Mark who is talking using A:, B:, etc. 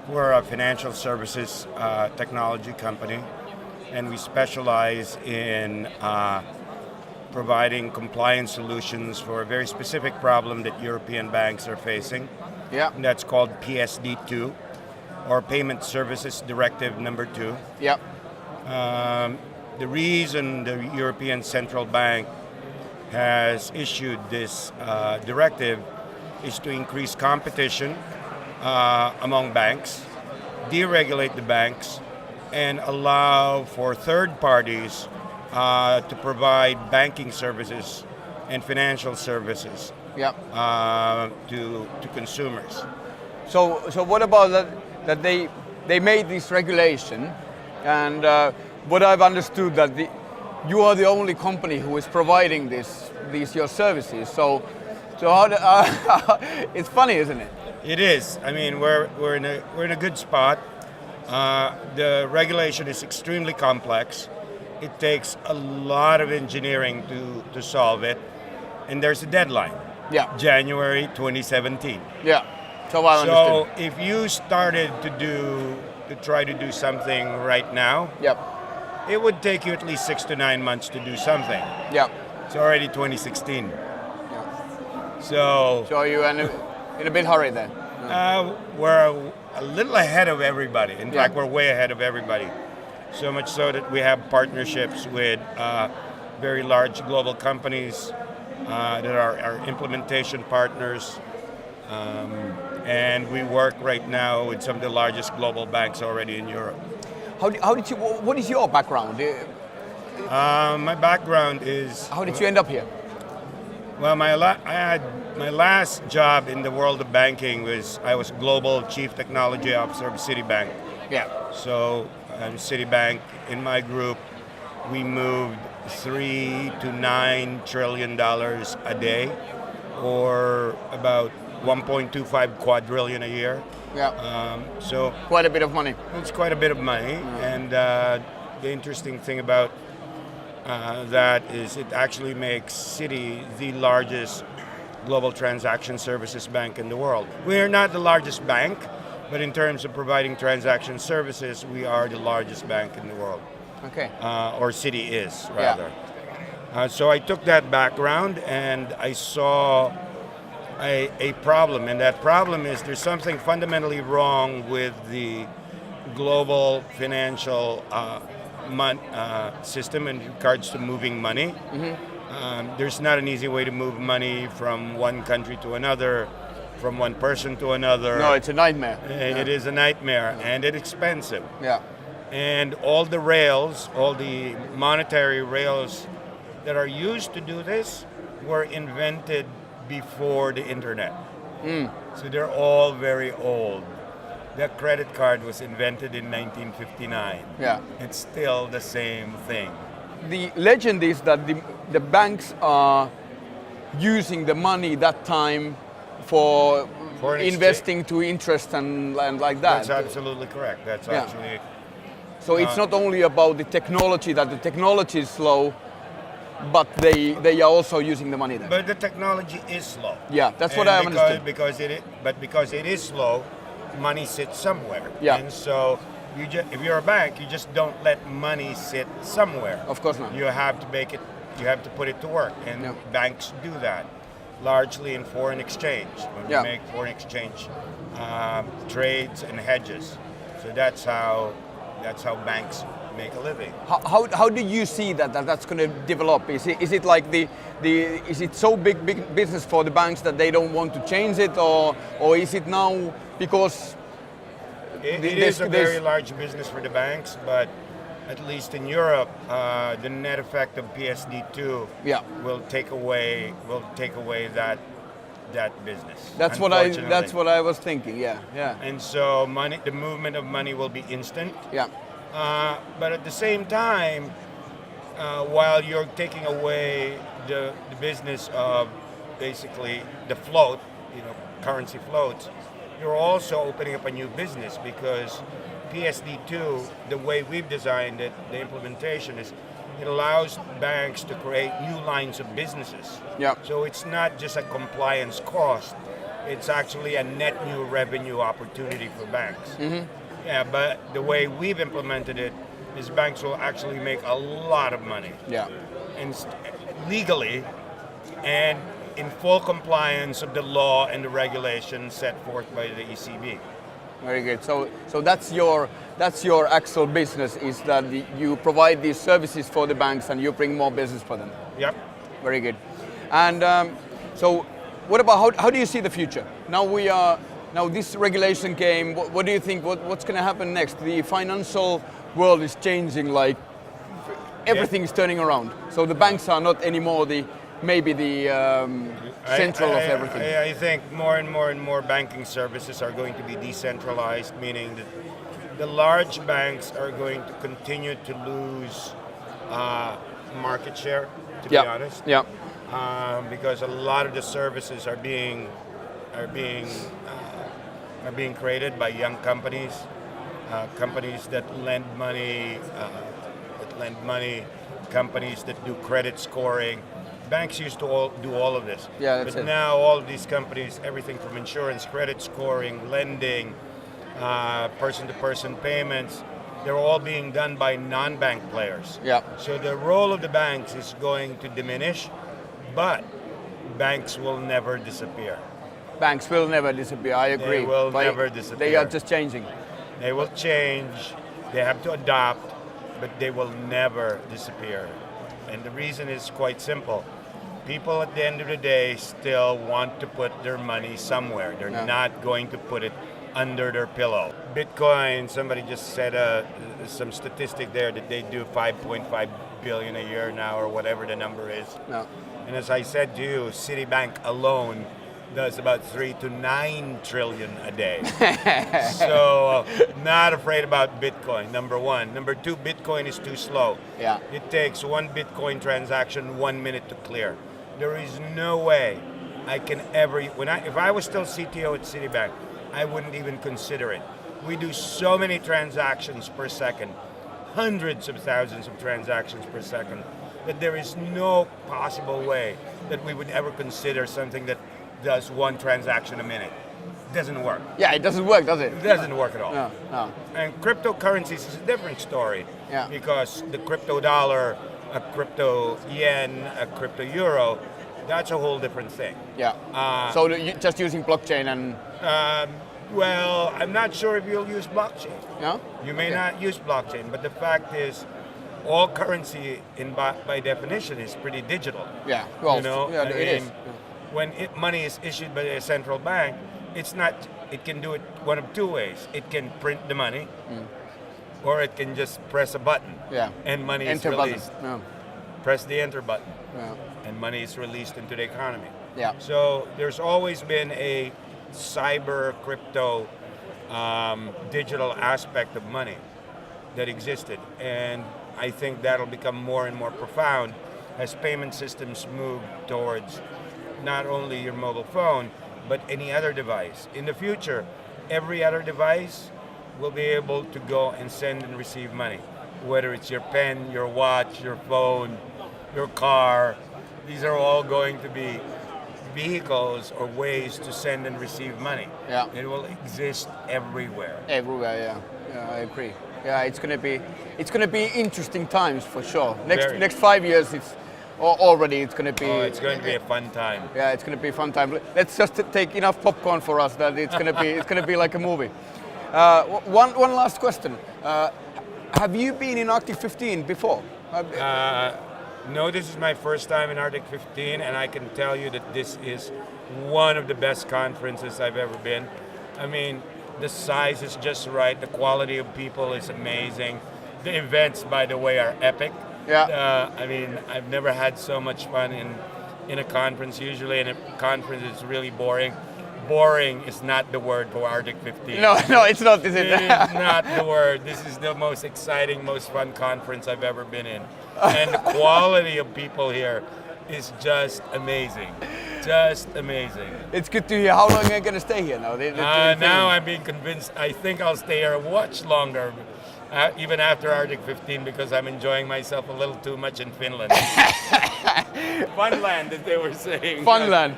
A: We're a financial services technology company, and we specialize in providing compliance solutions for a very specific problem that European banks are facing.
B: Yeah.
A: And that's called PSD2, or Payment Services Directive number 2.
B: Yeah.
A: The reason the European Central Bank has issued this directive is to increase competition among banks, deregulate the banks, and allow for third parties to provide banking services and financial services
B: Yeah.
A: to consumers.
B: So what about that they made this regulation, and what I've understood that you are the only company who is providing these your services. So how it's funny, isn't it?
A: It is. I mean, we're in a good spot. The regulation is extremely complex. It takes a lot of engineering to solve it, and there's a deadline.
B: Yeah.
A: January 2017.
B: Yeah. So I understood.
A: So if you started to try to do something right now,
B: Yep.
A: it would take you at least 6 to 9 months to do something.
B: Yep.
A: It's already 2016.
B: Yeah.
A: So
B: So you in a bit hurry then.
A: we're a little ahead of everybody. In
B: Yeah.
A: fact, we're way ahead of everybody. So much so that we have partnerships with very large global companies that are our implementation partners. And we work right now with some of the largest global banks already in Europe.
B: How did you? What is your background?
A: My background is...
B: How did you end up here?
A: Well, I had my last job in the world of banking I was Global Chief Technology Officer of Citibank.
B: Yeah.
A: So Citibank, in my group, we moved $3 to $9 trillion a day, or about 1.25 quadrillion a year.
B: Yeah.
A: So
B: Quite a bit of money.
A: it's quite a bit of money, and the interesting thing about that is it actually makes Citi the largest global transaction services bank in the world. We are not the largest bank, but in terms of providing transaction services, we are the largest bank in the world.
B: Okay.
A: Or Citi is, rather. So I took that background and I saw a problem, and that problem is there's something fundamentally wrong with the global financial system in regards to moving money. Mm-hmm. There's not an easy way to move money from one country to another, from one person to another.
B: No, it's a nightmare.
A: It is a nightmare, and it's expensive.
B: Yeah.
A: And all the rails, all the monetary rails that are used to do this were invented before the internet. So they're all very old. The credit card was invented in 1959.
B: Yeah.
A: It's still the same thing.
B: The legend is that the banks are using the money that time for investing to interest and like that.
A: That's absolutely correct. That's actually...
B: So it's not only about the technology, that the technology is slow, but they are also using the money there.
A: But the technology is slow.
B: Yeah, that's what I understood.
A: Because it is slow, money sits somewhere.
B: Yeah.
A: And so if you're a bank, you just don't let money sit somewhere.
B: Of course not.
A: You have to put it to work, and banks do that largely in foreign exchange. When we make foreign exchange trades and hedges. So that's how banks make a living.
B: How do you see that's going to develop? Is it like is it so big business for the banks that they don't want to change it, or is it now because
A: it is a very large business for the banks, but at least in Europe, the net effect of PSD2 will take away that business.
B: That's what I was thinking. Yeah.
A: And so the movement of money will be instant.
B: Yeah.
A: But at the same time, while you're taking away the business of basically the float, currency floats, you're also opening up a new business, because PSD2, the way we've designed it, the implementation is, it allows banks to create new lines of businesses.
B: Yeah.
A: So it's not just a compliance cost, it's actually a net new revenue opportunity for banks. Yeah, but the way we've implemented it is banks will actually make a lot of money.
B: Yeah.
A: And legally and in full compliance of the law and the regulations set forth by the ECB.
B: Very good. So that's your actual business, is that you provide these services for the banks and you bring more business for them.
A: Yep.
B: Very good. And so what about how do you see the future? Now this regulation came. What do you think? What's going to happen next? The financial world is changing. Like everything is turning around. So the banks are not anymore the central of everything.
A: I think more and more banking services are going to be decentralized, meaning that the large banks are going to continue to lose market share, to be honest.
B: Yeah.
A: Because a lot of the services are being created by young companies, companies that lend money, companies that do credit scoring. Banks used to do all of this.
B: Yeah,
A: but now all of these companies, everything from insurance, credit scoring, lending, person-to-person payments, they're all being done by non-bank players.
B: Yeah.
A: So the role of the banks is going to diminish, but banks will never disappear.
B: Banks will never disappear. I agree.
A: They will never disappear.
B: They are just changing.
A: They will change. They have to adapt, but they will never disappear. And the reason is quite simple. People at the end of the day still want to put their money somewhere. They're not going to put it under their pillow. Bitcoin, somebody just said some statistic there that they do 5.5 billion a year now, or whatever the number is.
B: No.
A: And as I said to you, Citibank alone does about 3 to 9 trillion a day. So not afraid about Bitcoin, number one. Number two, Bitcoin is too slow.
B: Yeah.
A: It takes one Bitcoin transaction 1 minute to clear. There is no way I can ever, if I was still CTO at Citibank, I wouldn't even consider it. We do so many transactions per second, hundreds of thousands of transactions per second, that there is no possible way that we would ever consider something that does one transaction a minute. It doesn't work.
B: Yeah, it doesn't work, does it?
A: It doesn't work at all.
B: No.
A: And cryptocurrencies is a different story.
B: Yeah.
A: Because the crypto dollar, a crypto yen, a crypto euro, that's a whole different thing.
B: Yeah. So just using blockchain and...
A: Well, I'm not sure if you'll use blockchain.
B: No?
A: You may not use blockchain, but the fact is, all currency by definition is pretty digital.
B: Yeah, well,
A: it
B: is.
A: When money is issued by a central bank, it's not. It can do it one of two ways. It can print the money, or it can just press a button, and money
B: enter
A: is released.
B: Button.
A: Press the enter button, and money is released into the economy.
B: Yeah.
A: So there's always been a cyber crypto digital aspect of money that existed, and I think that'll become more and more profound as payment systems move towards not only your mobile phone, but any other device. In the future, every other device will be able to go and send and receive money, whether it's your pen, your watch, your phone, your car. These are all going to be vehicles or ways to send and receive money.
B: Yeah.
A: It will exist everywhere.
B: Everywhere, yeah, I agree. Yeah, it's gonna be interesting times for sure. Next 5 years, it's gonna be.
A: Oh, it's going to be a fun time.
B: Yeah, it's gonna be a fun time. Let's just take enough popcorn for us that it's gonna be like a movie. One last question. Have you been in Arctic15 before?
A: No, this is my first time in Arctic15, and I can tell you that this is one of the best conferences I've ever been. I mean, the size is just right. The quality of people is amazing. The events, by the way, are epic.
B: Yeah.
A: I mean, I've never had so much fun in a conference. Usually in a conference it's really boring. Boring is not the word for Arctic15.
B: No, it's not, is it?
A: It is not the word. This is the most exciting, most fun conference I've ever been in. And the quality of people here is just amazing. Just amazing.
B: It's good to hear. How long are you going to stay here now?
A: Now I'm being convinced. I think I'll stay here much longer, even after Arctic15, because I'm enjoying myself a little too much in Finland. Funland, as they were saying.
B: Funland.